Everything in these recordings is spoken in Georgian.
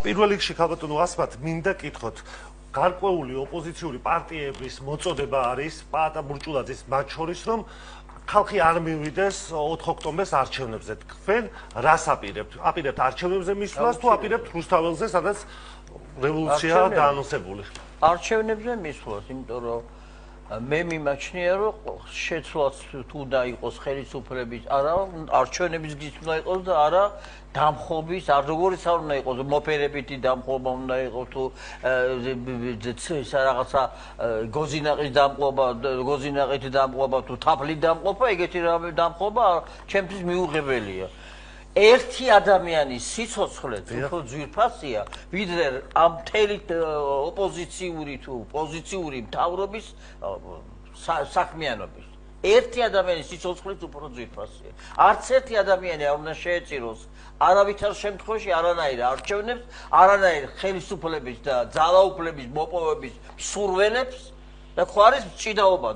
პირველ რიგში ქალბატონო ასმათ მინდა კითხოთ გარკვეული ოპოზიციური პარტიების მოწოდება არის პაატა ბურჭულაძის მათ შორის რომ ხალხი არ მივიდეს 4 ოქტომბერს არჩევნებზე. თქვენ რას აპირებთ? აპირებთ არჩევნებზე მისვლას თუ აპირებთ რუსთაველზე, სადაც რევოლუციაა დაანონსებული? არჩევნებზე მისვლას, იმიტომ რომ მე მიმაჩნია რომ შეცვლაც თუ უნდა იყოს ხელისუფლების, არა არჩევნების გზით უნდა იყოს და არა დამხობის, არ როგორიც არ უნდა იყოს, მოფერებითი დამხობა უნდა იყოს თუ რაღაცა გოზინაყის დამყობა, გოზინაყით დამყობა თუ თაფლით დამყობა, ეგეთი დამყობა ჩემთვის მიუღებელია. ერთი ადამიანის სიცოცხლეც უფრო ძვირფასია, ვიდრე ამ მთელი ოპოზიციური თუ პოზიციური მთავრობის საქმიანობის. ერთი ადამიანის სიცოცხლეც უფრო ძვირფასია. არც ერთი ადამიანი არ უნდა შეეწიროს არავითარ შემთხვევაში არანაირ არჩევნებს, არანაირ ხელისუფლების და ძალაუფლების მოპოვების სურველებს და ხო არის ჭიდაობა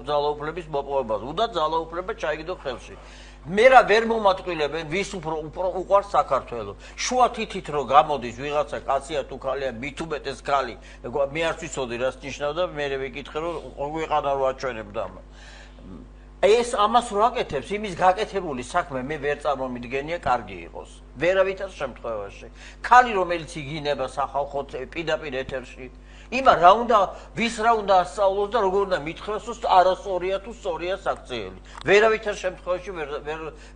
ძალაუფლების მოპოვებას. უნდა ძალაუფლება ჩაიგდო ხელში. მე რა ვერ მომატყილებენ ვის უფრო უყვარს საქართველოს. შუა თითით რომ გამოდის ვიღაცა კაცია თუ ქალია, მით უმეტეს ქალი. მე არ ვიცოდი რას ნიშნავდა, მე ვიკითხე რომ ვიყანა რო აჩვენებდა. ეს ამას რო აკეთებს, იმის გაკეთებული საქმე მე ვერ წარმომიდგენია კარგი იყოს. ვერავითარ შემთხვევაში. ქალი რომელიც იგინება სახალხო პირდაპირ ეთერში იმა რა უნდა ვის რა უნდა ასწავლოს და როგორ უნდა მითხრას რომ არასწორია თუ სწორია საქციელი. ვერავითარ შემთხვევაში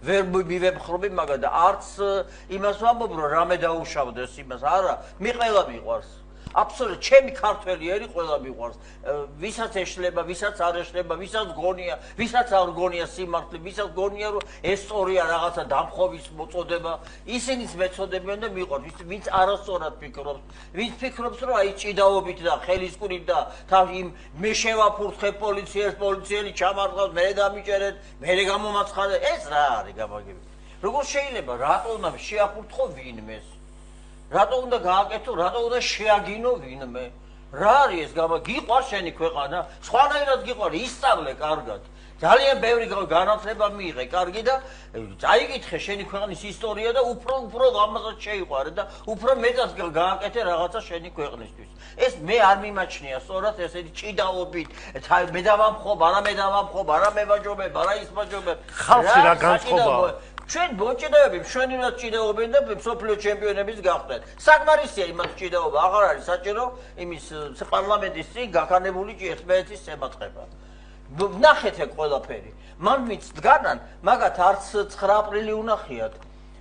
ვერ მივებხრობი მაგას და არც იმას ვამბობ რომ რამე დაუშავდეს იმას. არა, მე ყველა მიყვარს. აბსოლუტურად ჩემი ქართველი ერი ყველა მიყვარს. ვისაც ეშლება, ვისაც არ ეშლება, ვისაც გონია, ვისაც არ გონია სიმართლე, ვისაც გონია რომ ეს სწორია რაღაცა დამხობის მოწოდება, ისინიც მეწოდებიან და მიყვარს. ვინც არასწორად ფიქრობს, ვინც ფიქრობს რომ აი ჭიდაობით და ხელისკურით და იმ მე შევაფურთხებ პოლიციას, პოლიციელი ჩამარხავს, მე დამიჭერეთ, მე გამომაცხადე, ეს რა არის გამაგები. როგორ შეიძლება რატო უნდა შეაფურთხო ვინმეს? რატო უნდა გააკეთო, რატო უნდა შეაგინო ვინმე? რა არის ეს გიყვარ შენი ქვეყანა? სხვანაირად გიყვარ, ისწავლე კარგად. ძალიან ბევრი განათლება მიიღე, კარგი და წაიკითხე შენი ქვეყნის ისტორია და უფრო ამასაც შეიყვარე და უფრო მეტად გააკეთე რაღაცა შენი ქვეყნისთვის. ეს მე არ მიმაჩნია სწორად ესეთი ჭიდაობით, მე დავამხობ, არა მე დავამხობ, არა მე ვაჯობებ, არა ის ვაჯობებ. ხალხი რა განწყობაა? ჩვენ მოჭიდაობები, ჩვენივად ჭიდაობენ და მსოფლიო ჩემპიონების გახდეთ. საკმარისია იმას ჭიდაობა, აღარ არის საჭირო იმის პარლამენტის წინ გაქანებული ერთმანეთის შემაწყება. ნახეთ ეგ ყველაფერი. მან ვინც დგანან, მაგათ არც 9 აპრილი უნახიათ.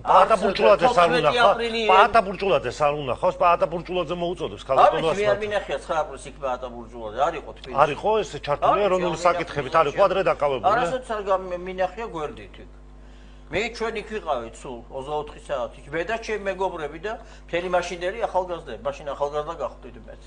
პაატა ბურჭულაძეს არ უნახავს. პაატა ბურჭულაძეს არ უნახავს, პაატა ბურჭულაძე მოუწოდებს ქალბატონო ასმათ. არ მინახია 9 აპრილს იქ პაატა ბურჭულაძე, არ იყო თბილისში. არ იყო ეს ჩართული ეროვნული საკითხებით, არ იყო ადრე დაკავებული. არასოდეს არ მინახია გვერდით იქ. მე ჩვენ იქ ვიყავით სულ 24 საათი. მე და ჩემი მეგობრები და მთელი მაშინდელი ახალგაზრდები, მაშინ ახალგაზრდა გახდით მეც.